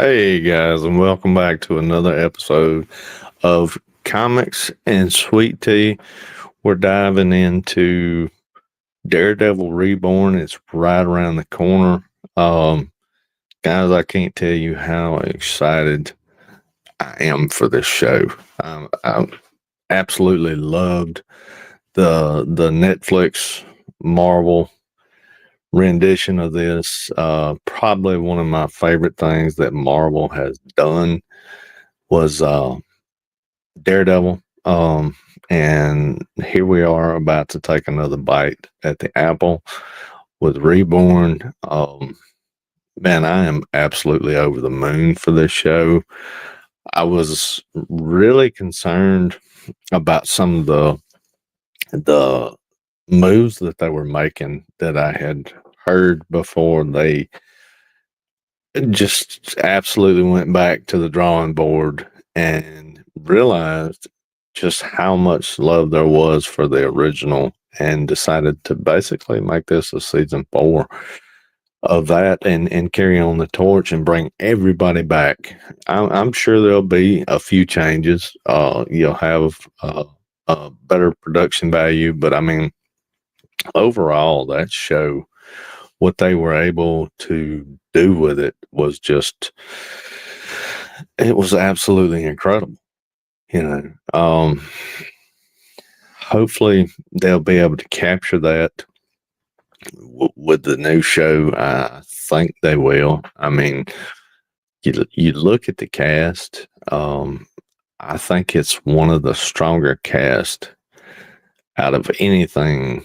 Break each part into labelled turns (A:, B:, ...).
A: Hey guys, and welcome back to another episode of Comics and Sweet Tea. We're diving into Daredevil Reborn. It's right around the corner. Um, Guys, I can't tell you how excited I am for this show. I absolutely loved the Netflix Marvel rendition of this. Probably one of my favorite things that Marvel has done was Daredevil. And here we are about to take another bite at the apple with Reborn. Man, I am absolutely over the moon for this show. I was really concerned about some of the moves that they were making that I had heard before. They just absolutely went back to the drawing board and realized just how much love there was for the original and decided to basically make this a season 4 of that and carry on the torch and bring everybody back. I'm sure there'll be a few changes. You'll have a better production value, but I mean, overall, that show, what they were able to do with it was just, it was absolutely incredible. You know, hopefully they'll be able to capture that with the new show. I think they will. I mean, you look at the cast. I think it's one of the stronger cast out of anything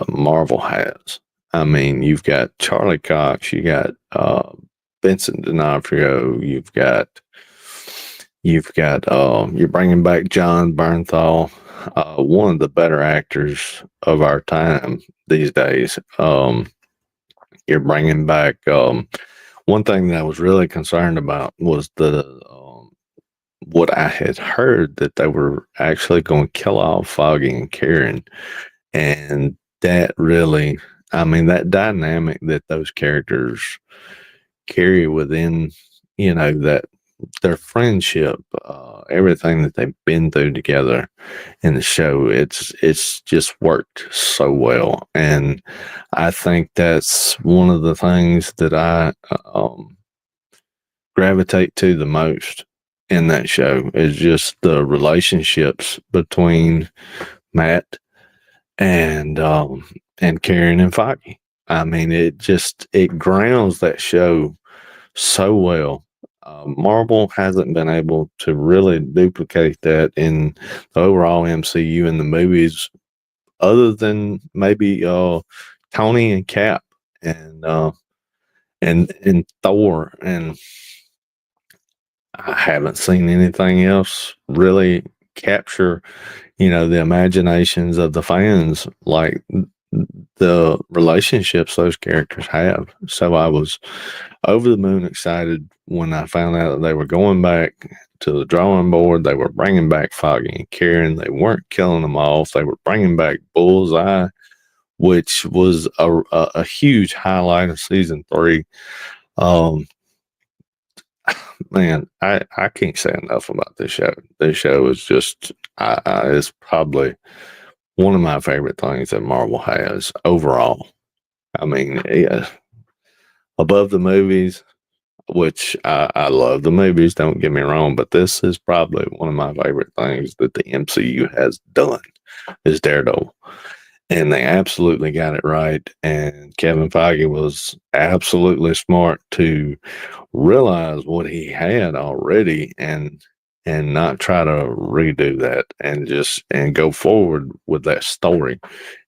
A: Marvel has. I mean, you've got Charlie Cox, you got Vincent D'Onofrio, you're bringing back John Bernthal, one of the better actors of our time these days. You're bringing back one thing that I was really concerned about was the what I had heard that they were actually going to kill off Foggy and Karen, and that really, I mean, that dynamic that those characters carry within, that their friendship, everything that they've been through together in the show, it's just worked so well, and I think that's one of the things that I gravitate to the most in that show is just the relationships between Matt and Karen and Foggy. I mean, it grounds that show so well. Marvel hasn't been able to really duplicate that in the overall MCU in the movies, other than maybe Tony and Cap and Thor, and I haven't seen anything else really capture the imaginations of the fans like the relationships those characters have. So I was over the moon excited when I found out that they were going back to the drawing board. They were bringing back Foggy and Karen. They weren't killing them off. They were bringing back Bullseye, which was a huge highlight of season 3. Um, Man, I can't say enough about this show. This show is just, is probably one of my favorite things that Marvel has overall. I mean, yeah, above the movies, which I love the movies, don't get me wrong, but this is probably one of my favorite things that the MCU has done is Daredevil. And they absolutely got it right. And Kevin Feige was absolutely smart to realize what he had already and not try to redo that and go forward with that story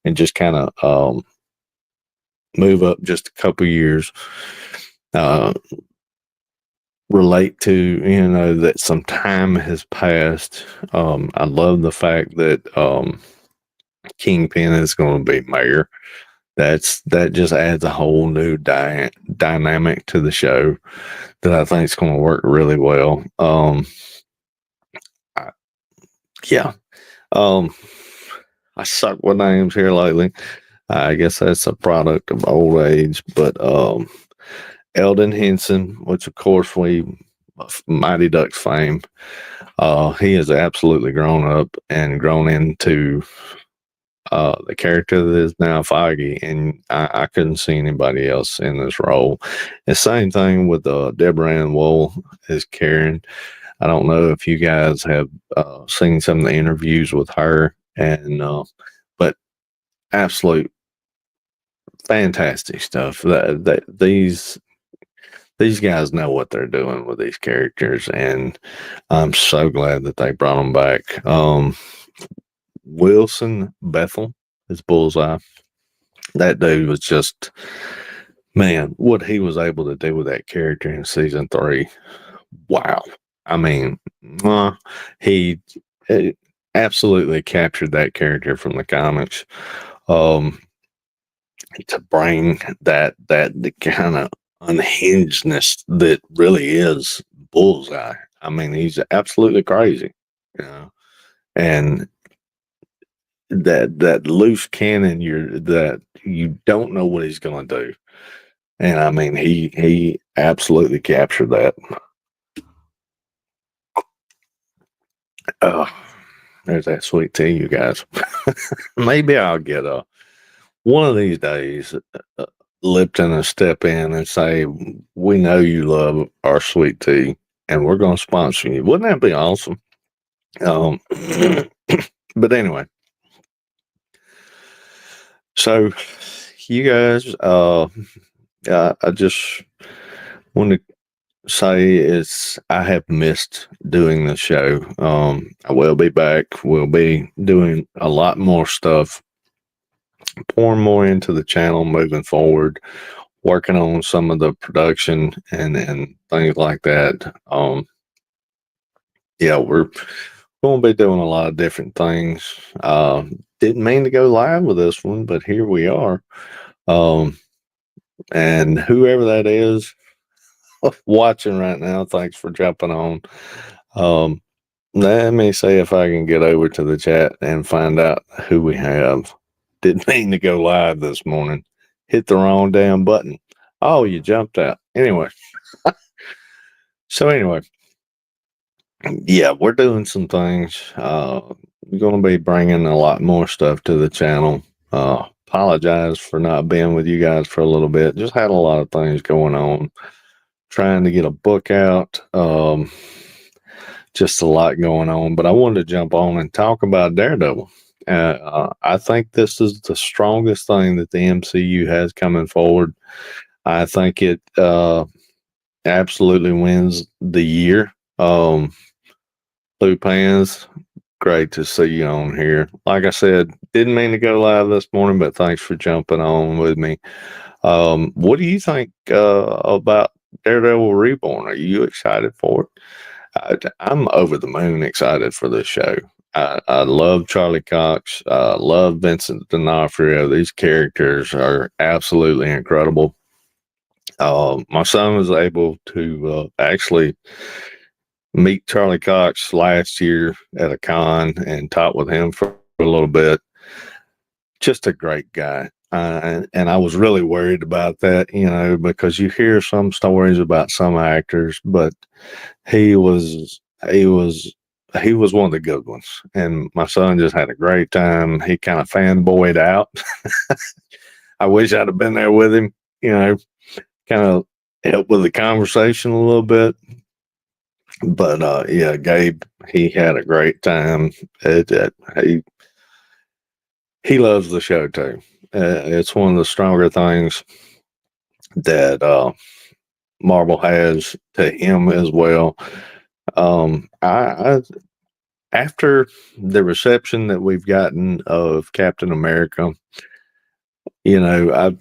A: and just kind of move up just a couple years, uh, relate to that some time has passed. I love the fact that Kingpin is going to be mayor. That just adds a whole new dynamic to the show that I think is going to work really well. I, yeah. Um, I suck with names here lately. I guess that's a product of old age, but Eldon Henson, which of course we Mighty Ducks fame. He has absolutely grown up and grown into the character that is now Feige, and I couldn't see anybody else in this role. The same thing with Deborah Ann Wool as Karen. I don't know if you guys have seen some of the interviews with her, and but absolute fantastic stuff. These guys know what they're doing with these characters, and I'm so glad that they brought them back. Wilson Bethel is Bullseye. That dude was just, man, what he was able to do with that character in season 3. Wow. I mean, he absolutely captured that character from the comics. To bring that the kind of unhingedness that really is Bullseye. I mean, he's absolutely crazy, you know, and that loose cannon, that you don't know what he's going to do, and I mean, he absolutely captured that. Oh, there's that sweet tea, you guys. Maybe I'll get one of these days. Lipton to step in and say, "We know you love our sweet tea, and we're going to sponsor you." Wouldn't that be awesome? Um, but anyway, so you guys, I just want to say I have missed doing the show. I will be back. We'll be doing a lot more stuff, pouring more into the channel moving forward, working on some of the production and things like that. Yeah, we're going to be doing a lot of different things. Didn't mean to go live with this one, but here we are. And whoever that is watching right now, thanks for jumping on. Let me see if I can get over to the chat and find out who we have. Didn't mean to go live this morning. Hit the wrong damn button. Oh, you jumped out. Anyway. So anyway, yeah, we're doing some things. We're going to be bringing a lot more stuff to the channel. Apologize for not being with you guys for a little bit. Just had a lot of things going on. Trying to get a book out. Just a lot going on. But I wanted to jump on and talk about Daredevil. I think this is the strongest thing that the MCU has coming forward. I think it absolutely wins the year. Blue Pans, great to see you on here. Like I said, didn't mean to go live this morning, but thanks for jumping on with me. What do you think about Daredevil Reborn? Are you excited for it? I'm over the moon excited for this show. I love Charlie Cox. I love Vincent D'Onofrio. These characters are absolutely incredible. My son was able to actually meet Charlie Cox last year at a con and talk with him for a little bit. Just a great guy. And I was really worried about that, because you hear some stories about some actors, but he was one of the good ones. And my son just had a great time. He kind of fanboyed out. I wish I'd have been there with him, kind of help with the conversation a little bit. But yeah, Gabe, he had a great time. He loves the show too. It's one of the stronger things that Marvel has to him as well. I after the reception that we've gotten of Captain America, I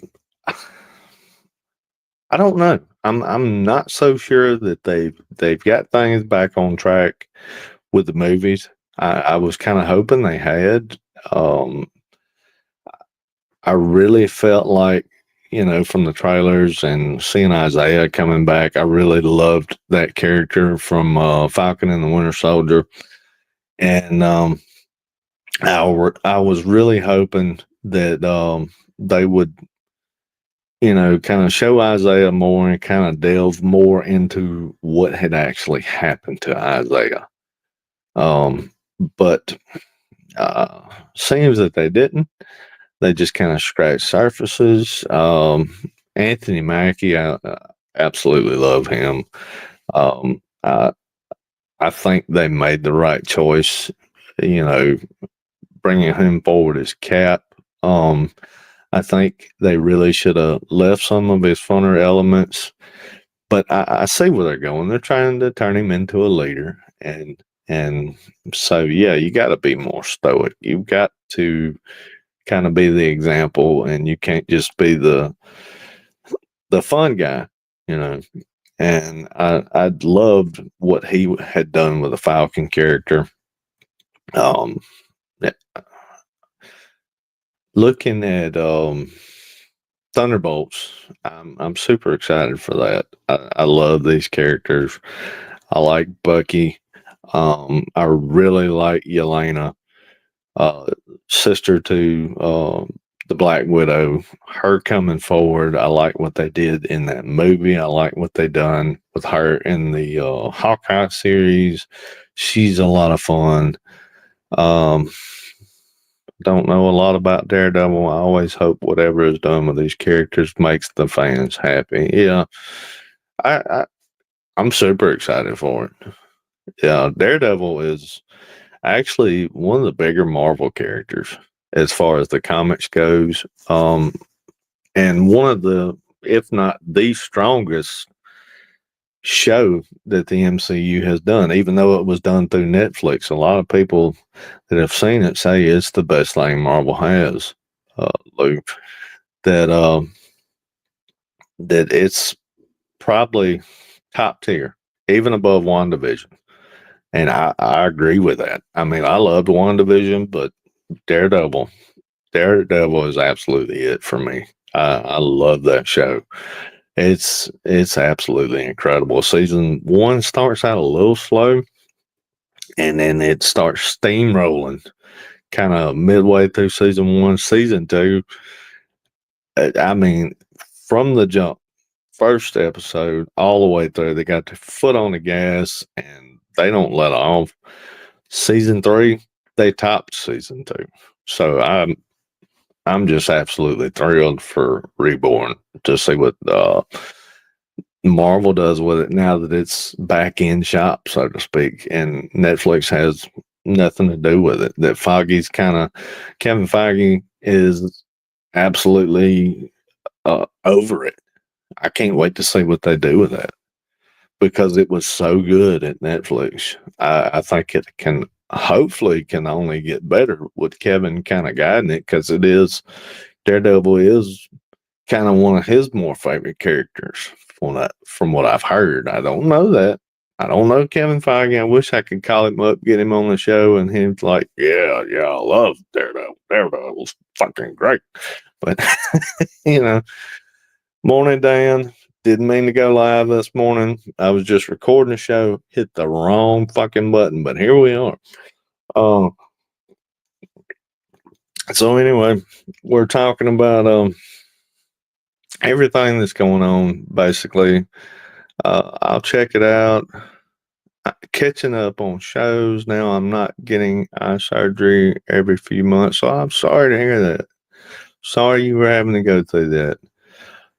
A: don't know. I'm not so sure that they've got things back on track with the movies. I was kind of hoping they had. I really felt like, from the trailers and seeing Isaiah coming back, I really loved that character from Falcon and the Winter Soldier. And I was really hoping that they would kind of show Isaiah more and kind of delve more into what had actually happened to Isaiah. Um, but seems that they didn't. They just kind of scratched surfaces. Anthony Mackie, I absolutely love him. Um, I, I think they made the right choice, you know, bringing him forward as Cap. Um, I think they really should have left some of his funner elements, but I see where they're going. They're trying to turn him into a leader, and so yeah, you got to be more stoic. You've got to kind of be the example, and you can't just be the fun guy, you know. And I loved what he had done with the Falcon character. Um, yeah, looking at Thunderbolts, I'm super excited for that. I love these characters. I like Bucky. I really like Yelena, uh, sister to the Black Widow. Her coming forward, I like what they did in that movie. I like what they done with her in the Hawkeye series. She's a lot of fun. Um, don't know a lot about Daredevil. I always hope whatever is done with these characters makes the fans happy. Yeah, I, I I'm super excited for it. Yeah, Daredevil is actually one of the bigger Marvel characters as far as the comics goes. And one of the, if not the strongest show that the MCU has done, even though it was done through Netflix. A lot of people that have seen it say it's the best thing Marvel has, Luke. That that it's probably top tier, even above WandaVision. And I agree with that. I mean, I loved WandaVision, but Daredevil, Daredevil is absolutely it for me. I love that show. It's absolutely incredible. Season one starts out a little slow, and then it starts steamrolling. Kind of midway through season one, season two. I mean, from the jump, first episode all the way through, they got their foot on the gas, and they don't let off. Season three, they topped season two. So I'm just absolutely thrilled for Reborn to see what Marvel does with it now that it's back in shop, so to speak, and Netflix has nothing to do with it. That Foggy's kind of Kevin Feige is absolutely over it. I can't wait to see what they do with that because it was so good at Netflix. I think it can hopefully can only get better with Kevin kind of guiding it because it is Daredevil is kind of one of his more favorite characters from what I've heard. I don't know that. I don't know Kevin Feige. I wish I could call him up, get him on the show, and he's like, "Yeah, yeah, I love Daredevil. Daredevil's fucking great." But you know, morning, Dan. Didn't mean to go live this morning. I was just recording the show, hit the wrong fucking button, but here we are. Uh, so anyway, we're talking about everything that's going on. Basically, I'll check it out. Catching up on shows now. I'm not getting eye surgery every few months, so I'm sorry to hear that. Sorry you were having to go through that.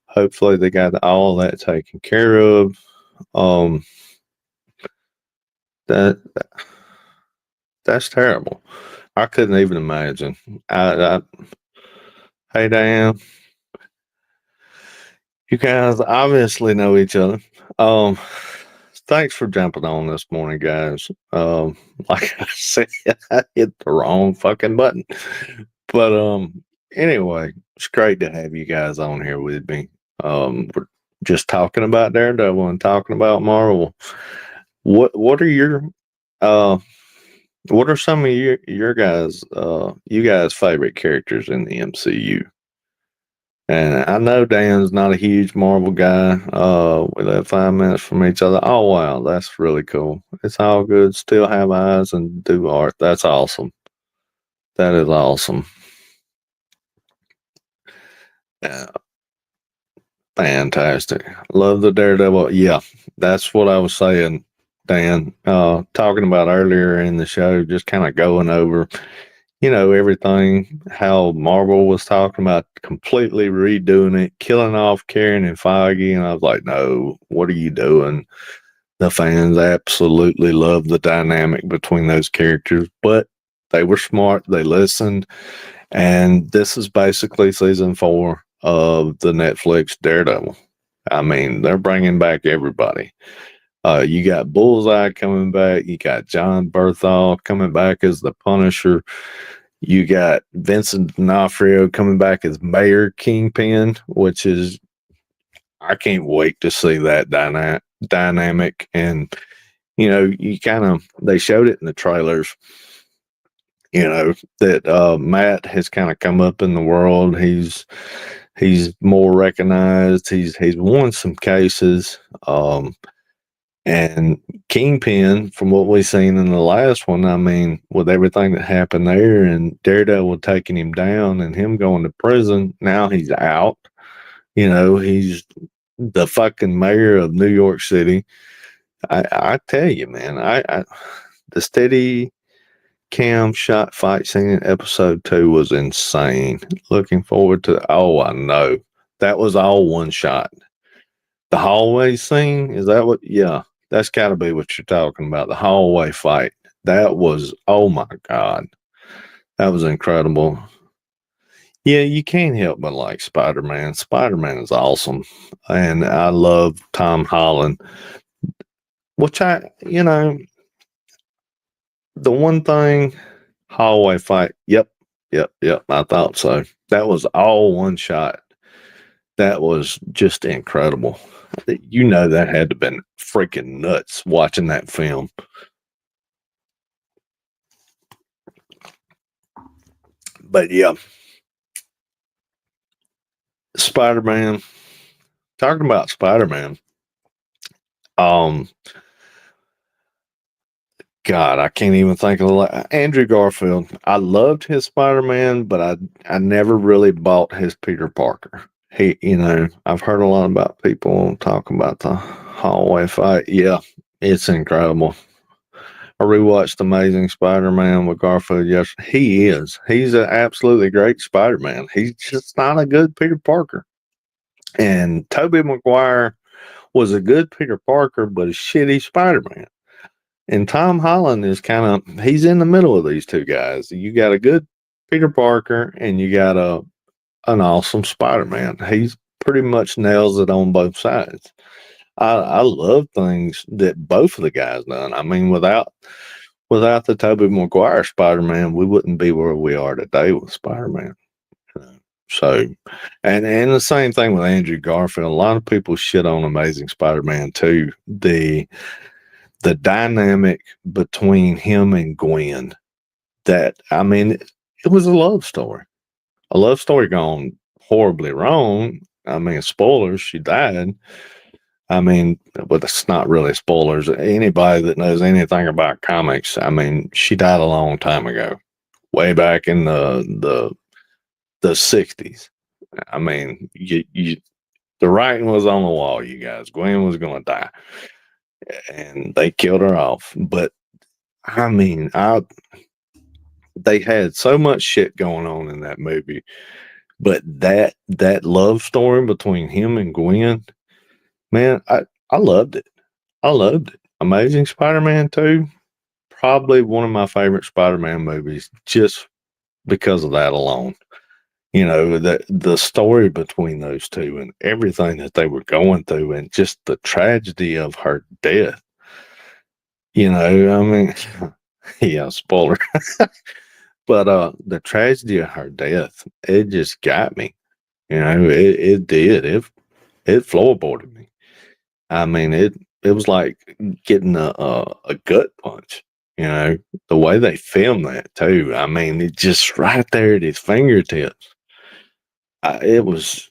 A: Hopefully they got all that taken care of. Um, that that's terrible. I couldn't even imagine. Hey Dan, you guys obviously know each other. Um, thanks for jumping on this morning, guys. Like I said, I hit the wrong fucking button. But anyway, it's great to have you guys on here with me. We're just talking about Daredevil and talking about Marvel. What are your uh what are some of your guys you guys favorite characters in the MCU? And I know Dan's not a huge Marvel guy. We live 5 minutes from each other. Oh wow, that's really cool. It's all good. Still have eyes and do art. That's awesome. That is awesome. Uh, Fantastic. Love the Daredevil. Yeah, that's what I was saying, Dan. Talking about earlier in the show, just kind of going over, everything, how Marvel was talking about completely redoing it, killing off Karen and Feige. And I was like, no, what are you doing? The fans absolutely love the dynamic between those characters, but they were smart. They listened. And this is basically season 4 of the Netflix Daredevil. I mean, they're bringing back everybody. You got Bullseye coming back. You got John Berthal coming back as the Punisher. You got Vincent D'Onofrio coming back as Mayor Kingpin, which is, I can't wait to see that dynamic. And, they showed it in the trailers, that Matt has kind of come up in the world. He's more recognized. He's won some cases. And Kingpin, from what we've seen in the last one, I mean, with everything that happened there and Daredevil taking him down and him going to prison, now he's out. He's the fucking mayor of New York City. I tell you, man, the steady cam shot fight scene in episode 2 was insane. Looking forward to, I know. That was all one shot. The hallway scene, is that what? Yeah, that's got to be what you're talking about. The hallway fight. That was, oh my God. That was incredible. Yeah, you can't help but like Spider-Man. Spider-Man is awesome. And I love Tom Holland, which the one thing, hallway fight. Yep. I thought so. That was all one shot. That was just incredible. That had to have been freaking nuts watching that film. But yeah, Spider-Man. Talking about Spider-Man. God, I can't even think of Andrew Garfield. I loved his Spider-Man, but I never really bought his Peter Parker. I've heard a lot about people talking about the hallway fight. Yeah, it's incredible. I rewatched Amazing Spider-Man with Garfield yesterday. He's an absolutely great Spider-Man. He's just not a good Peter Parker. And Tobey Maguire was a good Peter Parker, but a shitty Spider-Man. And Tom Holland is he's in the middle of these two guys. You got a good Peter Parker and you got an awesome Spider-Man. He's pretty much nails it on both sides. I love things that both of the guys done. I mean, without the Tobey Maguire Spider-Man, we wouldn't be where we are today with Spider-Man. So, and the same thing with Andrew Garfield. A lot of people shit on Amazing Spider-Man too. The dynamic between him and Gwen, that, I mean, it was a love story gone horribly wrong. I mean, spoilers, she died. I mean, but it's not really spoilers. Anybody that knows anything about comics, I mean, she died a long time ago, way back in the 60s. I mean, the writing was on the wall, you guys. Gwen was going to die, and they killed her off. But I mean, they had so much shit going on in that movie, but that love story between him and Gwen, man, I loved it. I loved it. Amazing Spider-Man 2, probably one of my favorite Spider-Man movies, just because of that alone. The story between those two and everything that they were going through, and just the tragedy of her death. I mean, yeah, spoiler. But the tragedy of her death, it just got me. It did. It floorboarded me. I mean, it was like getting a gut punch. The way they filmed that too. I mean, it just right there at his fingertips. It was,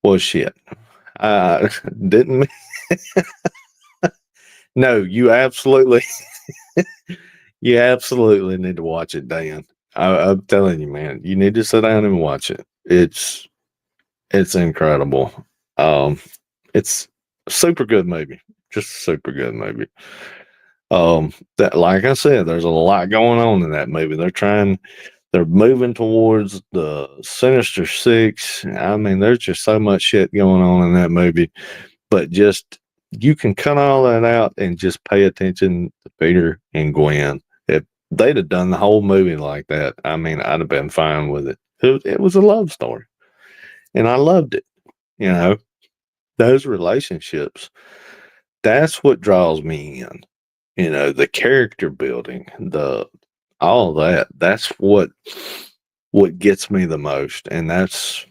A: well, shit. Didn't. No, you absolutely need to watch it, Dan. I'm telling you, man, you need to sit down and watch it. It's incredible. Um, it's a super good movie. Just a super good movie. That, like I said, there's a lot going on in that movie. They're moving towards the Sinister Six. I mean, there's just so much shit going on in that movie. But just you can cut all that out and just pay attention to Peter and Gwen. If they'd have done the whole movie like that, I mean, I'd have been fine with it. It was a love story, and I loved it. You know, those relationships. That's what draws me in. You know, the character building, the all that. That's what gets me the most, and that's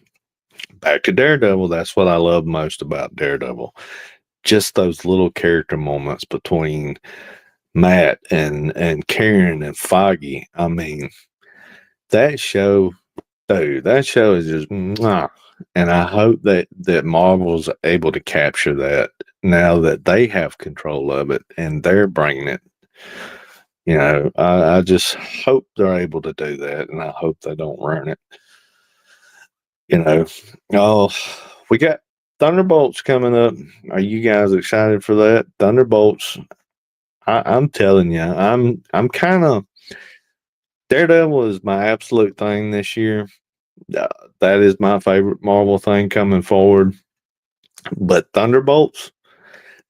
A: back to Daredevil. That's what I love most about Daredevil. Just those little character moments between Matt and Karen and Foggy. I mean, that show, dude, that show is just mwah. And I hope that Marvel's able to capture that now that they have control of it and they're bringing it. You know, I just hope they're able to do that, and I hope they don't ruin it. You know, oh, we got Thunderbolts coming up. Are you guys excited for that? Thunderbolts. I'm telling you, I'm kind of Daredevil is my absolute thing this year. Uh, that is my favorite Marvel thing coming forward. But Thunderbolts,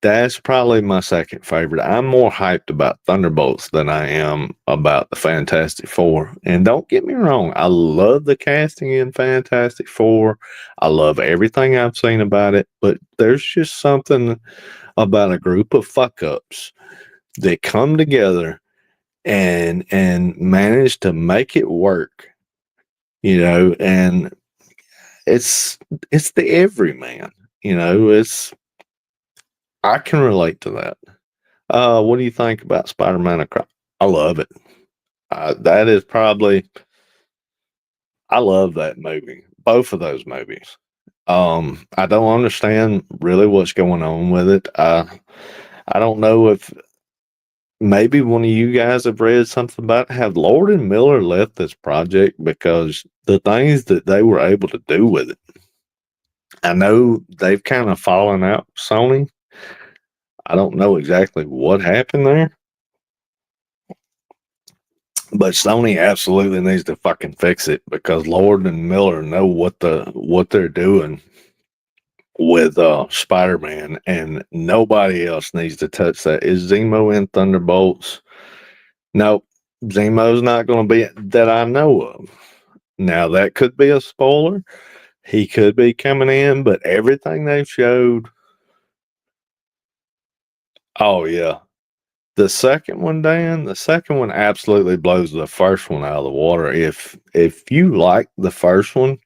A: that's probably my second favorite. I'm more hyped about Thunderbolts than I am about the Fantastic Four. And don't get me wrong, I love the casting in Fantastic Four. I love everything I've seen about it, but there's just something about a group of fuck ups that come together and manage to make it work, you know, and it's it's the everyman, you know, it's I can relate to that. What do you think about Spider-Man Across? I love it. That is probably I love that movie. Both of those movies. I don't understand really what's going on with it. I don't know if maybe one of you guys have read something about it. Have Lord and Miller left this project because the things that they were able to do with it. I know they've kind of fallen out with Sony. I don't know exactly what happened there, but Sony absolutely needs to fucking fix it because Lord and Miller know what they're doing with Spider-Man, and nobody else needs to touch that. Is Zemo in Thunderbolts? Nope. Zemo's not going to be that I know of. Now that could be a spoiler. He could be coming in, but everything they've showed. Oh yeah, the second one, Dan. The second one absolutely blows the first one out of the water. If you like the first one,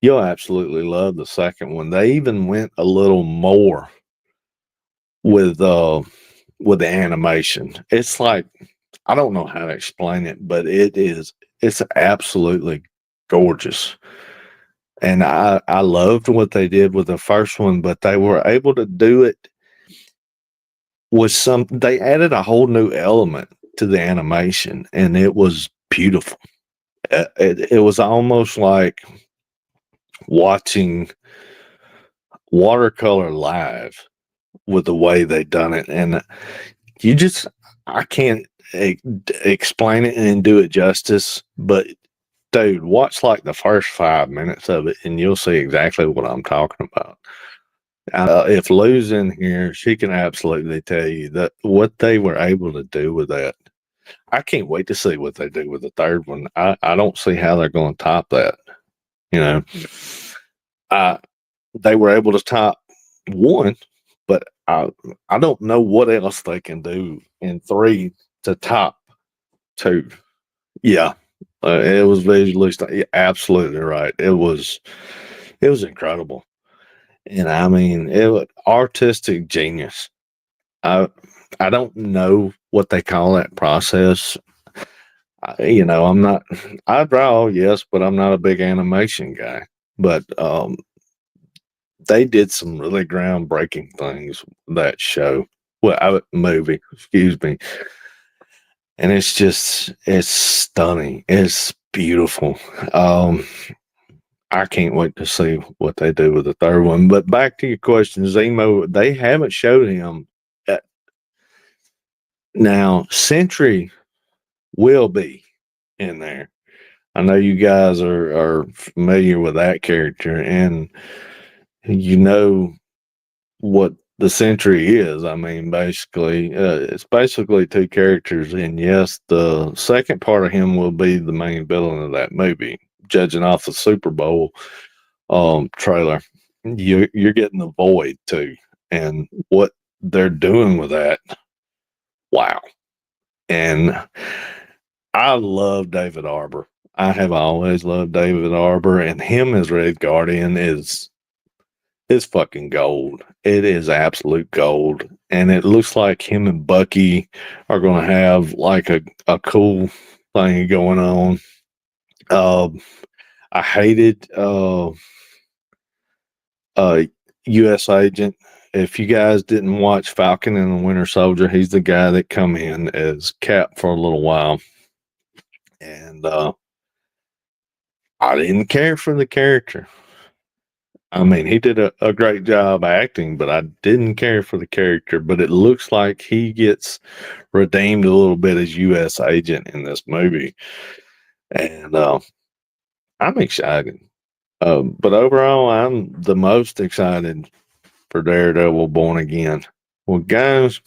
A: you'll absolutely love the second one. They even went a little more with the animation. It's like I don't know how to explain it, but it's absolutely gorgeous. And I loved what they did with the first one, but they were able to do it with they added a whole new element to the animation, and it was beautiful. It was almost like watching watercolor live with the way they done it. And you just, I can't explain it and do it justice, but dude, watch like the first 5 minutes of it and you'll see exactly what I'm talking about. If Lou's in here, she can absolutely tell you that what they were able to do with that. I can't wait to see what they do with the third one. I don't see how they're going to top that. You know, uh, they were able to top one, but I don't know what else they can do in three to top two. Yeah, it was visually absolutely right. It was incredible, and I mean it was artistic genius. I I don't know what they call that process. You know, I'm not. I draw, yes, but I'm not a big animation guy. But they did some really groundbreaking things that show. Well, movie, excuse me. And it's stunning. It's beautiful. Um, I can't wait to see what they do with the third one. But back to your question, Zemo, they haven't showed him. uh, Now, Sentry will be in there. I know you guys are familiar with that character, and you know what the Sentry is. I mean, basically, it's basically two characters, and yes, the second part of him will be the main villain of that movie. Judging off the Super Bowl trailer, you're getting the Void too, and what they're doing with that. Wow! And I love David Arbor. I have always loved David Arbor, and him as Red Guardian is fucking gold. It is absolute gold. And it looks like him and Bucky are going to have like a cool thing going on. Uh, I hated uh, U.S. Agent. If you guys didn't watch Falcon and the Winter Soldier, he's the guy that come in as Cap for a little while. And I didn't care for the character. I mean, he did a great job acting, but I didn't care for the character. But it looks like he gets redeemed a little bit as U.S. agent in this movie. And I'm excited. But overall, I'm the most excited for Daredevil Born Again. Well, guys,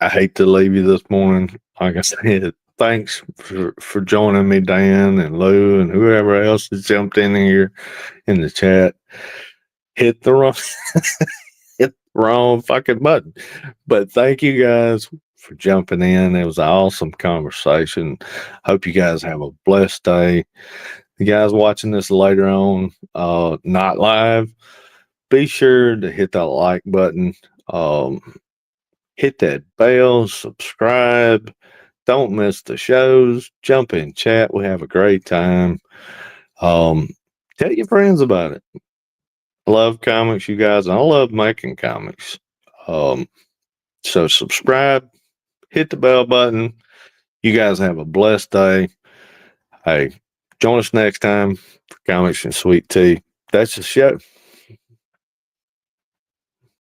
A: I hate to leave you this morning. Like I said, thanks for joining me, Dan and Lou and whoever else has jumped in here in the chat. Hit the wrong, hit the wrong fucking button. But thank you guys for jumping in. It was an awesome conversation. Hope you guys have a blessed day. The guys watching this later on, not live, be sure to hit that like button. Hit that bell, subscribe. Don't miss the shows. Jump in chat. We have a great time. Tell your friends about it. I love comics, you guys. I love making comics. So subscribe, hit the bell button. You guys have a blessed day. Hey, join us next time for Comics and Sweet Tea. That's the show.